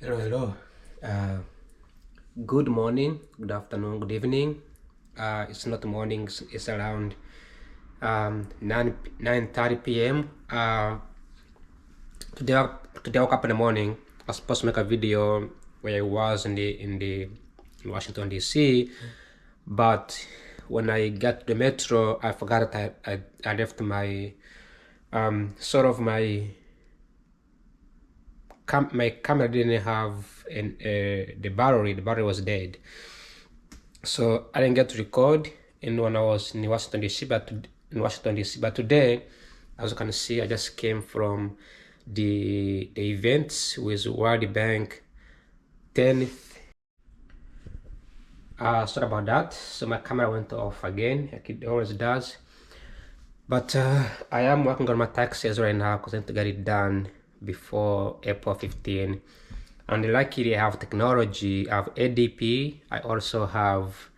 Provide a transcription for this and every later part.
Hello. Uh, Good morning, good afternoon, good evening. It's not morning, it's around 9:30 p.m. Today I woke up in the morning. I was supposed to make a video where I was in Washington D.C., but when I got to the metro, I forgot that I left my sort of my camera didn't have the battery. The battery was dead, so I didn't get to record. And when I was in Washington D.C., but today, as you can see, I just came from the events with World Bank 10th. Sorry about that. So my camera went off again, like it always does. But I am working on my taxes right now because I need to get it done before April 15. And luckily I have technology. I have ADP. I also have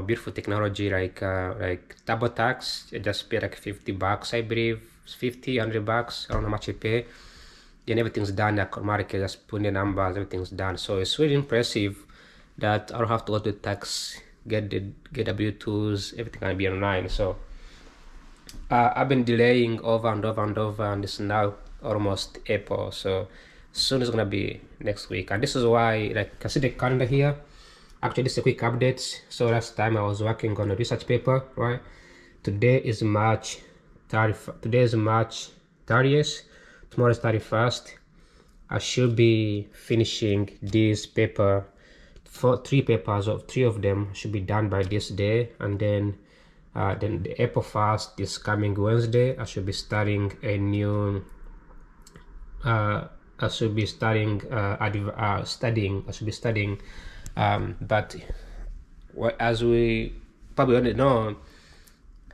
beautiful technology like TurboTax. I just pay like $50, I believe. 50, $100. I don't know how much I pay. Then everything's done automatically. Just put in the numbers, everything's done. So it's really impressive that I don't have to go to the tax, get W2s, everything can be online. So I've been delaying over and over and over, and it's now almost April. So soon it's gonna be next week, and this is why, like, you can see the calendar here. Actually, this is a quick update. So last time I was working on a research paper, right? Today is March 30th. Today is March 30th. Tomorrow is 31st. I should be finishing this paper. Three of them should be done by this day, and then the April 1st, this coming Wednesday, I should be starting a new. I should be studying. I should be studying. But as we probably already know,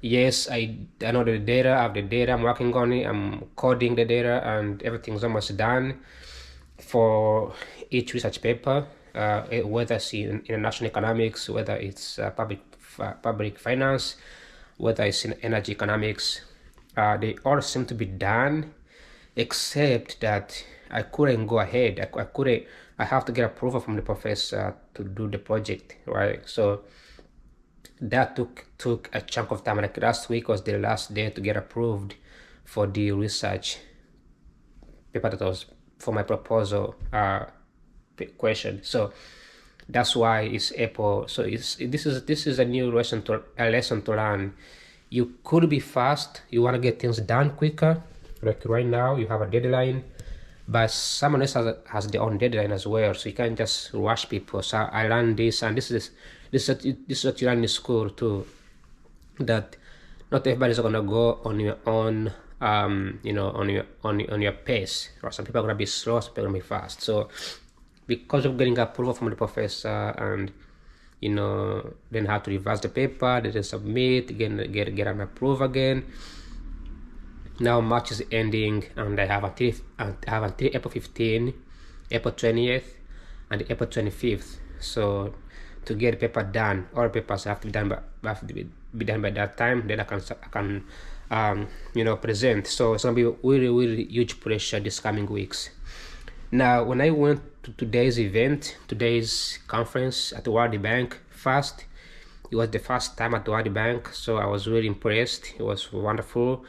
yes, I know the data. I have the data. I'm working on it. I'm coding the data, and everything's almost done for each research paper. Whether it's in international economics, whether it's public finance, whether it's in energy economics, they all seem to be done, except that I couldn't go ahead. I couldn't. I have to get approval from the professor to do the project, right? So that took a chunk of time. Like last week was the last day to get approved for the research paper that was for my proposal question. So that's why it's April. So this is a new lesson to learn. You could be fast. You want to get things done quicker. Like right now, you have a deadline, but someone else has their own deadline as well. So you can't just rush people. So I learned this, and this is what you learn in school too. That not everybody's gonna go on your own. On your pace. Or some people are gonna be slow. Some people are gonna be fast. So because of getting approval from the professor, and then have to revise the paper, then submit again, get an approval again. Now March is ending, and I have until April 15, April 20th, and April 25th. So to get the paper done, all papers have to be done by that time. Then I can present. So it's gonna be really huge pressure this coming weeks. Now, when I went to today's conference at the World Bank first, it was the first time at the World Bank, so I was really impressed. It was wonderful.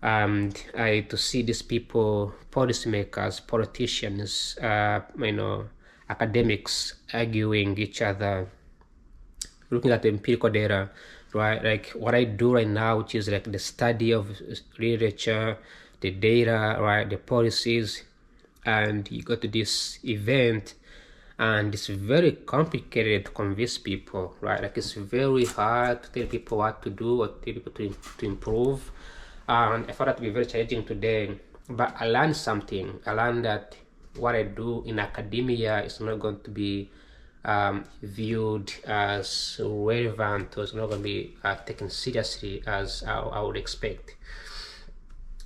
To see these people, policymakers, politicians, academics arguing each other, looking at the empirical data, right? Like what I do right now, which is like the study of literature, the data, right, the policies. And you go to this event, and it's very complicated to convince people, right? Like it's very hard to tell people what to do or tell people to improve. And I found that to be very challenging today. But I learned something. I learned that what I do in academia is not going to be viewed as relevant, or it's not going to be taken seriously as I would expect.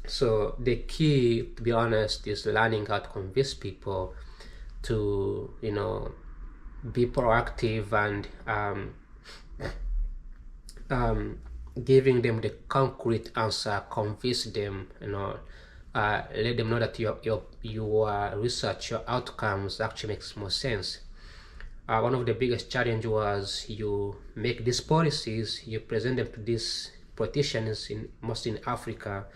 So the key, to be honest, is learning how to convince people to, be proactive, and giving them the concrete answer, convince them, let them know that your research, your outcomes actually makes more sense. One of the biggest challenge was you make these policies, you present them to these politicians mostly in Africa,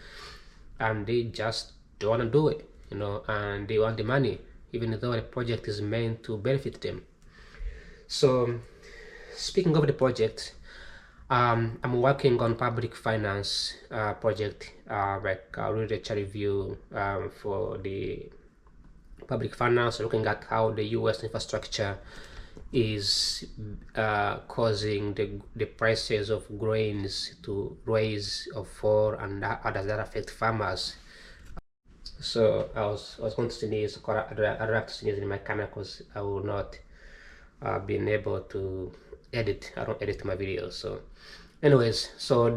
and they just don't want to do it, and they want the money, even though the project is meant to benefit them. So, speaking of the project, I'm working on public finance project, like literature review for the public finance, looking at how the U.S. infrastructure is causing the prices of grains to rise or fall, and how does that affect farmers. So I was going to sneeze. I'd have to sneeze in my camera because I will not been able to edit. I don't edit my videos. So anyways, so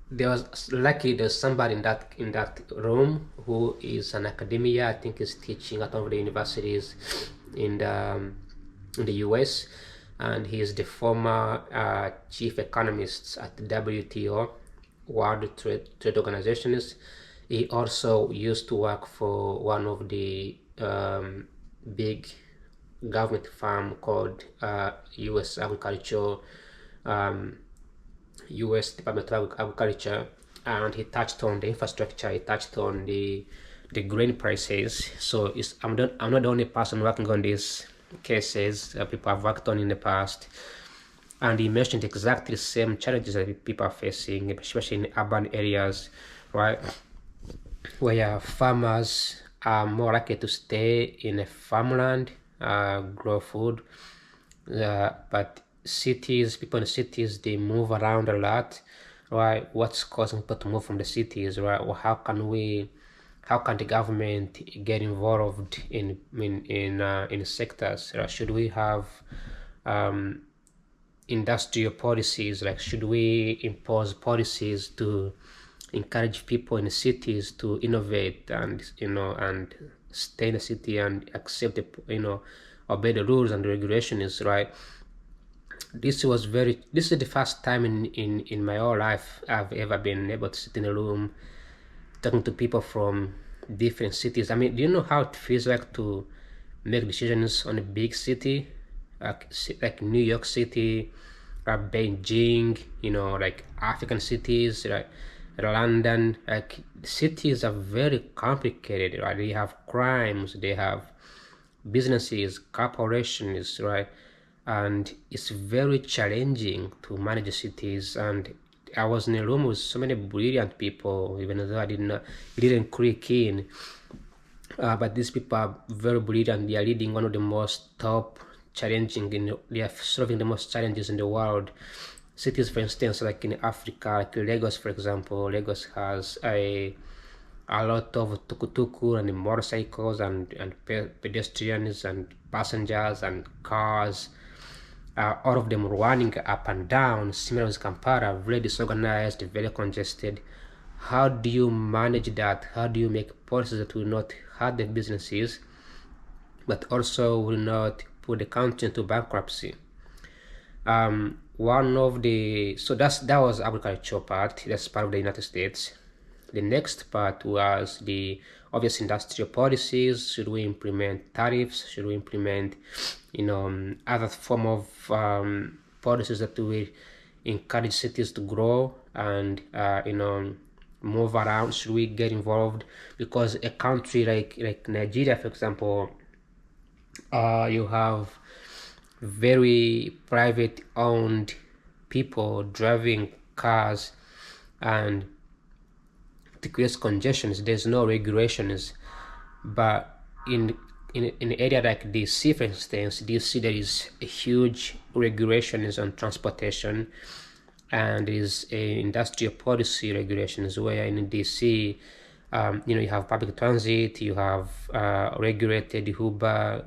there was lucky there's somebody in that room who is an academia. I think is teaching at one of the universities in the US, and he is the former chief economist at the WTO, World Trade Organizations. He also used to work for one of the big government firm called US Agriculture, US Department of Agriculture, and he touched on the infrastructure. He touched on the grain prices. So I'm not the only person working on these cases. People have worked on in the past, and he mentioned exactly the same challenges that people are facing, especially in urban areas, right, where farmers are more likely to stay in a farmland, grow food, but people in cities, they move around a lot, right? What's causing people to move from the cities, right? Well, how can the government get involved in sectors? Right? Should we have industrial policies? Like, should we impose policies to encourage people in the cities to innovate and and stay in the city and accept obey the rules and the regulations, right? This is the first time in my whole life I've ever been able to sit in a room talking to people from different cities. I mean, do you know how it feels like to make decisions on a big city, like New York City, Beijing, like African cities, like London? Like, cities are very complicated, right? They have crimes, they have businesses, corporations, right? And it's very challenging to manage cities. And I was in a room with so many brilliant people, even though it didn't click in. But these people are very brilliant. They are leading one of the most top challenging, they are solving the most challenges in the world. Cities, for instance, like in Africa, like Lagos, for example. Lagos has a lot of tukutuku and motorcycles and pedestrians and passengers and cars, all of them running up and down, similar with Kampala, very disorganized, very congested. How do you manage that? How do you make policies that will not hurt the businesses, but also will not put the country into bankruptcy? So that was agriculture part. That's part of the United States. The next part was the obvious industrial policies. Should we implement tariffs? Should we implement, other form of policies that will encourage cities to grow and, move around? Should we get involved? Because a country like Nigeria, for example, you have very private owned people driving cars, and it creates congestions. There's no regulations. But in an area like DC, for instance, DC, there is a huge regulations on transportation, and is a industrial policy regulations, where in DC, you have public transit, you have regulated Uber,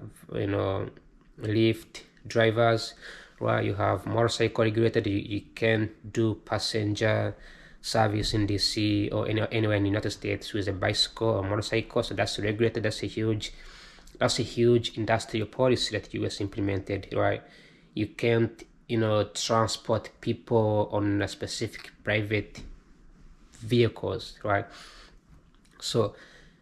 Lyft drivers, right? You have motorcycle regulated. You can do passenger service in DC or anywhere in the United States with a bicycle or motorcycle. So that's regulated. That's a huge industrial policy that US implemented, right? You can't transport people on a specific private vehicles, right? So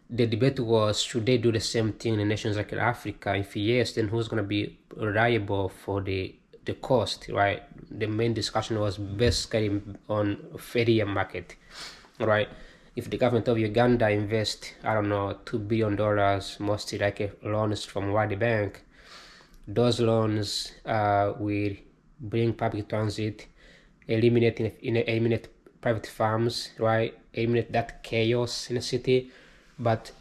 the debate was, should they do the same thing in nations like Africa? If yes, then who's going to be reliable for the cost, right? The main discussion was basically on area market, right? If the government of Uganda invest, I don't know, $2 billion, mostly like loans from World Bank, those loans will bring public transit, eliminate private farms, right? Eliminate that chaos in the city. But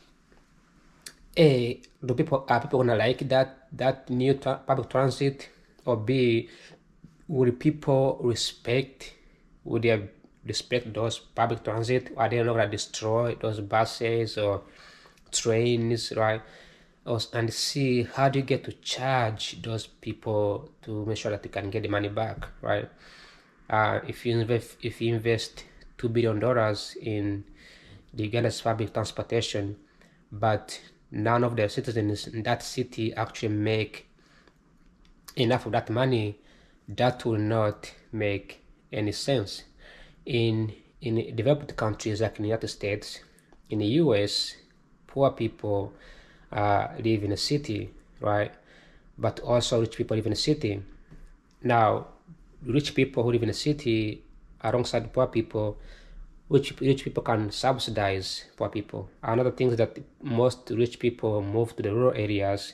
A, are people gonna like that new public transit, or B, will people would they respect those public transit? Are they not gonna destroy those buses or trains, right? And see, how do you get to charge those people to make sure that you can get the money back, right? If you invest $2 billion in the Uganda's public transportation, but none of the citizens in that city actually make enough of that money, that will not make any sense. In developed countries like in the United States, in the US, poor people live in a city, right? But also rich people live in a city. Now, rich people who live in a city alongside poor people, rich people can subsidize poor people. Another thing is that most rich people move to the rural areas,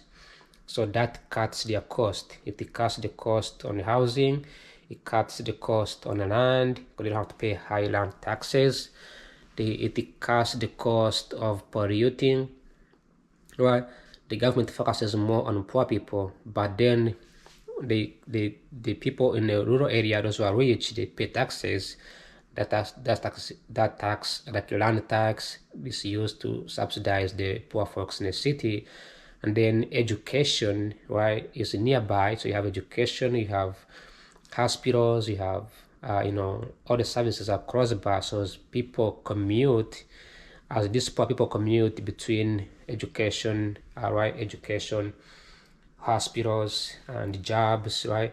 so that cuts their cost. It cuts the cost on housing, it cuts the cost on the land, because they don't have to pay high land taxes. It cuts the cost of polluting, right? The government focuses more on poor people, but then the people in the rural area, those who are rich, they pay taxes. That tax, like land tax, is used to subsidize the poor folks in the city. And then education, right, is nearby. So you have education, you have hospitals, you have all the services across the bar. So as people commute, as these poor people commute between education, right, education, hospitals, and jobs, right,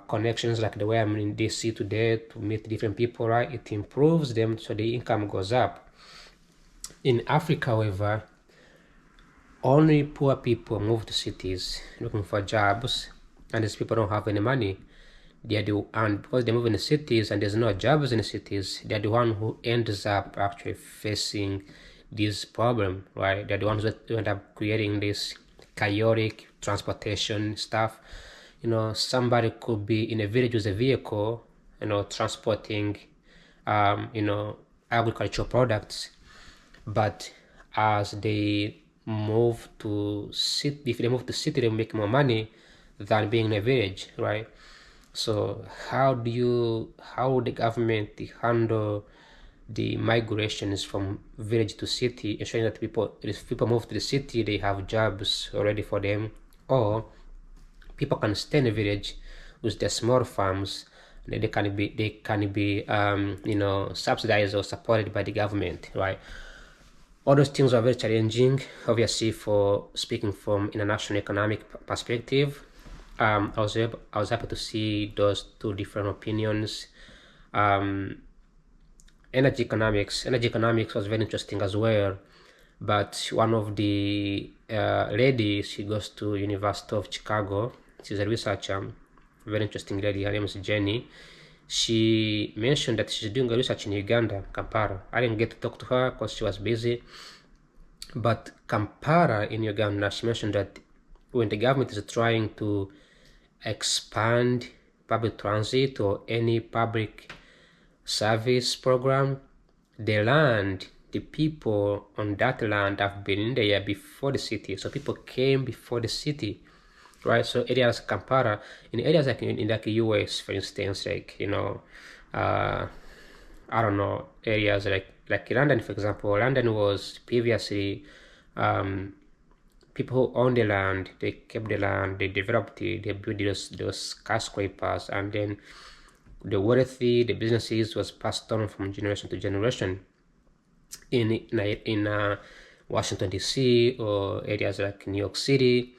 connections like the way I'm in DC today to meet different people, right, it improves them, so the income goes up. In Africa, however, only poor people move to cities looking for jobs, and these people don't have any money. And because they move in the cities and there's no jobs in the cities, they're the one who ends up actually facing this problem, right? They're the ones who end up creating this chaotic transportation stuff. Somebody could be in a village with a vehicle, transporting, agricultural products, but as they move to city, if they move to city, they make more money than being in a village, right? So how would the government handle the migrations from village to city, ensuring that if people move to the city, they have jobs already for them, or people can stay in the village with their small farms, and they can be subsidized or supported by the government, right? All those things are very challenging, obviously, for speaking from international economic perspective. I was happy to see those two different opinions. Energy economics was very interesting as well. But one of the ladies, she goes to University of Chicago. She's a researcher, very interesting lady. Her name is Jenny. She mentioned that she's doing a research in Uganda, Kampala. I didn't get to talk to her because she was busy. But Kampala in Uganda, she mentioned that when the government is trying to expand public transit or any public service program, the people on that land have been in there before the city. So people came before the city, right? So areas like Kampala, in areas like in like the US, for instance, like I don't know, areas like London, for example. London was previously people who owned the land, they kept the land, they developed it, they built those skyscrapers, and then the wealthy, the businesses was passed on from generation to generation. In Washington DC or areas like New York City,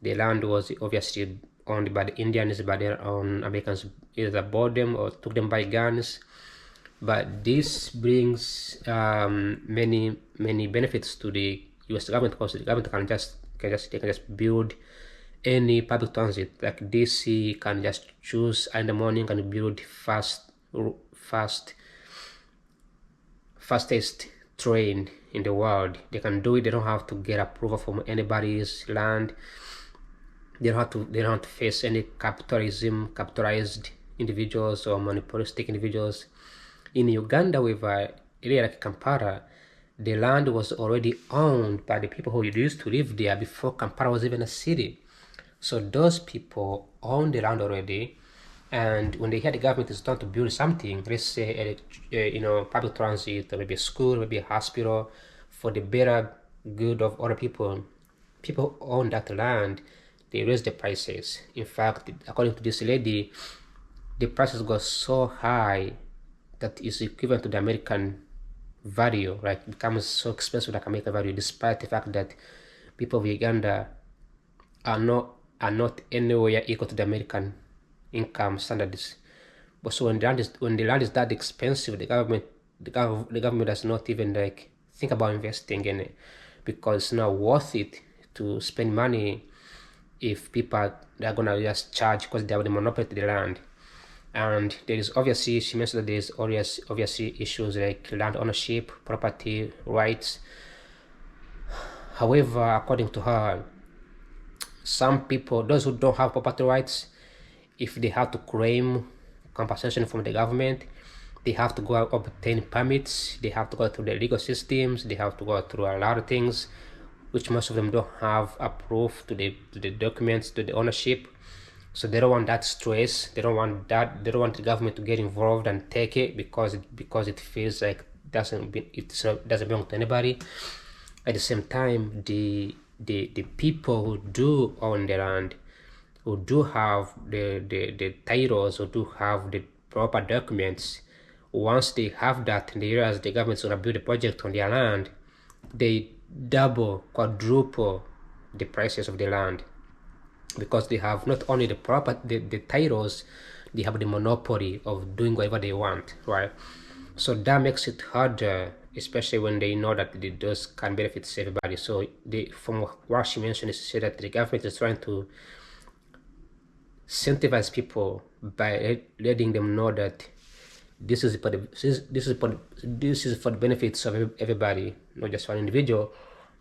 the land was obviously owned by the Indians, but their own Americans either bought them or took them by guns. But this brings many benefits to the U.S. government, because the government they can just build any public transit. Like DC can just choose in the morning and build fastest train in the world. They can do it. They don't have to get approval from anybody's land. They don't have to face any capitalized individuals or monopolistic individuals. In Uganda, with a area like Kampala, the land was already owned by the people who used to live there before Kampala was even a city. So those people own the land already, and when they hear the government is trying to build something, let's say public transit, or maybe a school, maybe a hospital, for the better good of other people, people own that land. They raise the prices. In fact, according to this lady, the prices got so high that is equivalent to the American value, right? It becomes so expensive like American value, despite the fact that people of Uganda are not anywhere equal to the American income standards. But so when the land is that expensive, the government does not even like think about investing in it, because it's not worth it to spend money if people are gonna just charge because they have the monopoly to the land. And there is obviously, she mentioned that there is obviously issues like land ownership, property rights. However, according to her, some people, those who don't have property rights, if they have to claim compensation from the government, they have to go out obtain permits, they have to go through the legal systems, they have to go through a lot of things, which most of them don't have approved to the documents, to the ownership. So they don't want that stress. They don't want the government to get involved and take it because it feels like it doesn't belong to anybody. At the same time, the people who do own the land, who do have the titles, who do have the proper documents, once they have that and they realize the government's gonna build a project on their land, they double, quadruple the prices of the land, because they have not only the titles, they have the monopoly of doing whatever they want, right? So that makes it harder, especially when they know that those can benefit everybody. So from what she mentioned, is that the government is trying to incentivize people by letting them know that this is for the benefits of everybody, not just one individual,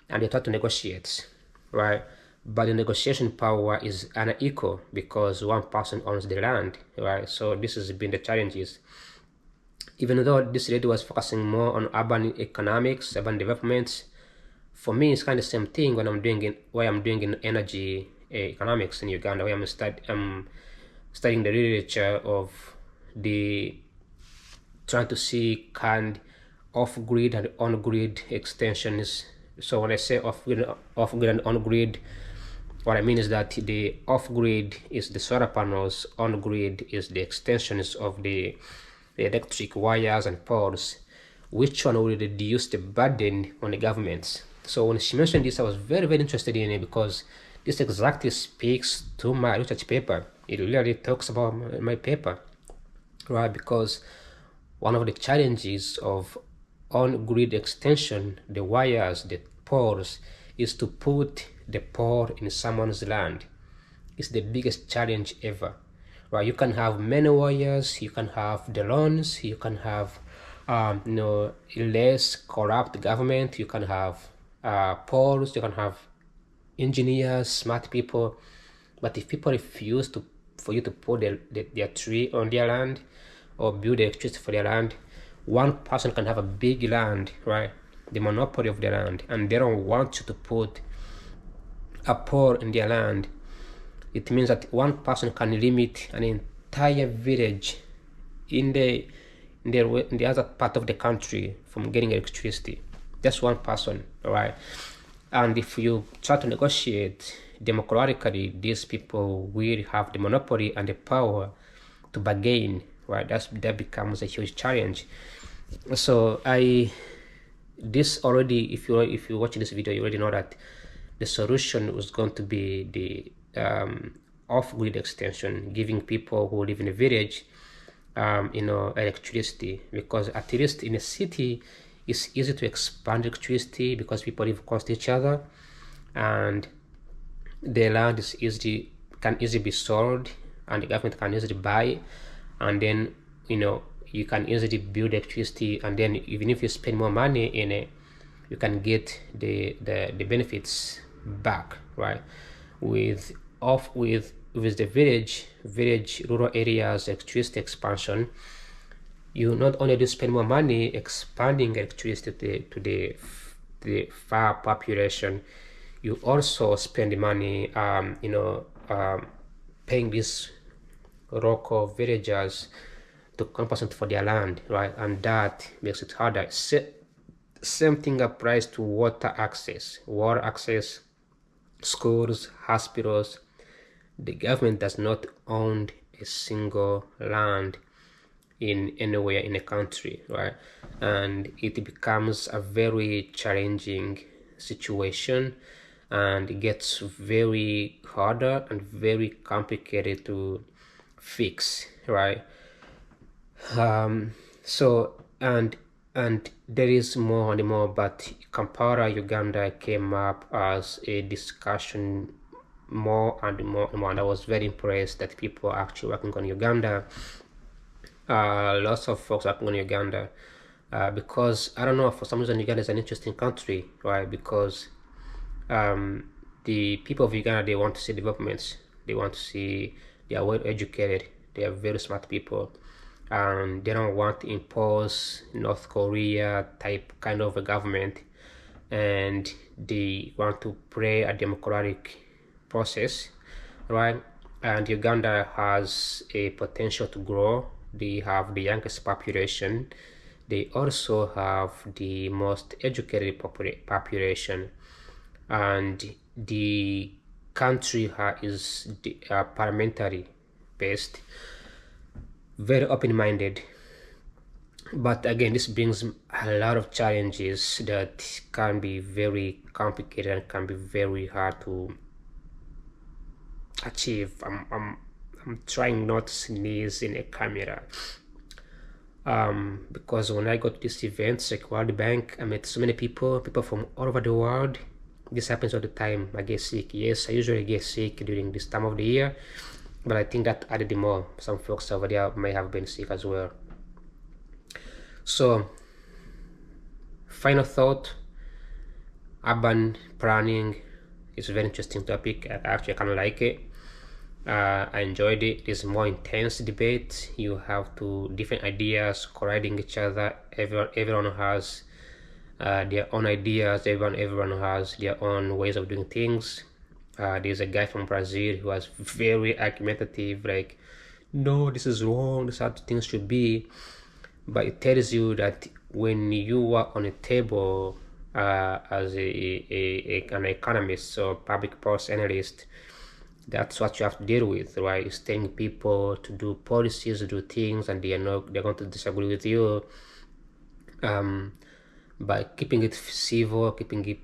and they try to negotiate, right? But the negotiation power is unequal because one person owns the land, right? So this has been the challenges. Even though this lady was focusing more on urban economics, urban developments, for me it's kind of the same thing when I'm doing in energy economics in Uganda, where I'm studying the literature of trying to see kind off-grid and on-grid extensions. So when I say off-grid and on-grid, what I mean is that the off-grid is the solar panels, on-grid is the extensions of the electric wires and poles. Which one will reduce the burden on the governments? So when she mentioned this, I was very, very interested in it, because this exactly speaks to my research paper. It really talks about my paper, right? Because one of the challenges of on-grid extension, the wires, the poles, is to put the pole in someone's land. It's the biggest challenge ever, right? You can have many wires, you can have the loans, you can have less corrupt government, you can have poles, you can have engineers, smart people. But if people refuse for you to put their tree on their land or build electricity for their land, one person can have a big land, right? The monopoly of their land, and they don't want you to put a pole in their land. It means that one person can limit an entire village in the other part of the country from getting electricity. Just one person, right? And if you try to negotiate democratically, these people will have the monopoly and the power to bargain, right? That becomes a huge challenge. So if you watch this video, you already know that the solution was going to be the off-grid extension, giving people who live in a village electricity, because at least in a city it's easy to expand electricity because people live close to each other, and the land is can easily be sold, and the government can easily buy it, and then you can easily build electricity, and then even if you spend more money in it, you can get the benefits back, right? With the village rural areas electricity expansion, you not only do spend more money expanding electricity to the far population, you also spend the money paying these local villagers to compensate for their land, right? And that makes it harder. Same thing applies to water access, schools, hospitals. The government does not own a single land in anywhere in a country, right? And it becomes a very challenging situation, and it gets very harder and very complicated to fix, right? So and there is more and more, but Kampala, Uganda came up as a discussion more and more and more, and I was very impressed that people are actually working on Uganda. Lots of folks working on Uganda, because I don't know, for some reason Uganda is an interesting country, right? Because the people of Uganda, they want to see developments, they want to see, they are well educated, they are very smart people, and they don't want to impose North Korea type kind of a government, and they want to play a democratic process, right? And Uganda has a potential to grow. They have the youngest population. They also have the most educated population, and the country is parliamentary based, very open-minded. But again, this brings a lot of challenges that can be very complicated and can be very hard to achieve. I'm trying not to sneeze in a camera, because when I go to these events like World Bank, I met so many people from all over the world. This happens all the time. I get sick. Yes, I usually get sick during this time of the year, but I think that added more. Some folks over there may have been sick as well. So, final thought: urban planning is a very interesting topic. I kind of like it. I enjoyed it. It's more intense debate. You have two different ideas colliding each other. Everyone has their own ideas. Everyone has their own ways of doing things. There's a guy from Brazil who was very argumentative, like, no, this is wrong, this is how things should be. But it tells you that when you work on a table as an economist or public policy analyst, that's what you have to deal with, right? It's telling people to do policies, to do things, and they're going to disagree with you. By keeping it civil, keeping it,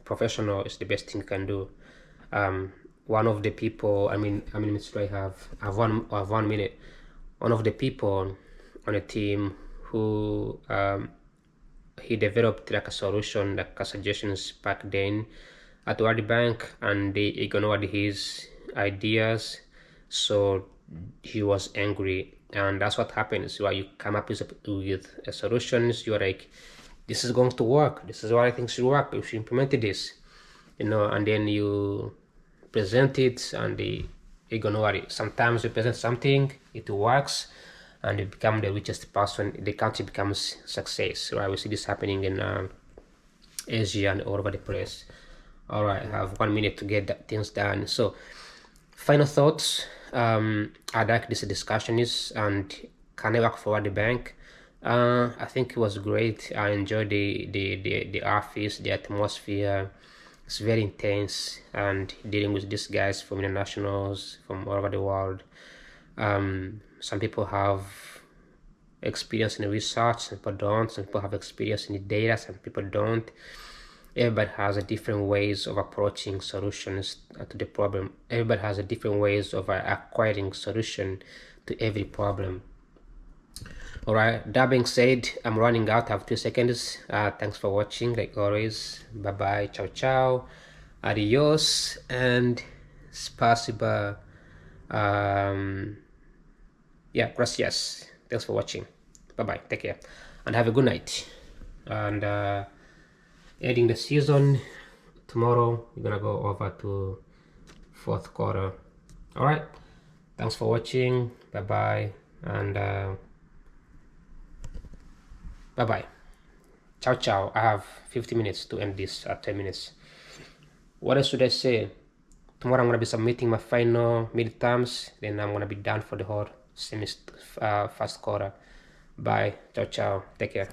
professional is the best thing you can do. One of the people, how many minutes do I have? I have 1 minute. One of the people on a team who he developed like a solution, like a suggestions back then at World Bank, and they ignored his ideas, so he was angry. And that's what happens. Why you come up with solutions, you're like, this is going to work, this is what I think should work, you should implement this, and then you present it and they ignore it. Sometimes you present something, it works, and you become the richest person, the country becomes success, right? We see this happening in Asia and all over the place. All right, I have 1 minute to get things done. So, final thoughts. I like this discussion and can I work for the bank? I think it was great. I enjoyed the office, the atmosphere. It's very intense, and dealing with these guys from internationals from all over the world. Some people have experience in research, some people don't. Some people have experience in the data, some people don't. Everybody has a different ways of approaching solutions to the problem. Everybody has a different ways of acquiring solution to every problem. All right, that being said, I'm running out. I have 2 seconds. Thanks for watching, like always. Bye bye, ciao ciao, adios, and spasiba. Yeah, gracias. Thanks for watching. Bye bye, take care, and have a good night. And ending the season tomorrow, we're gonna go over to fourth quarter. All right, thanks for watching. Bye bye, and bye bye. Ciao, ciao. I have 50 minutes to end this at 10 minutes. What else should I say? Tomorrow I'm going to be submitting my final midterms. Then I'm going to be done for the whole semester, first quarter. Bye. Ciao, ciao. Take care.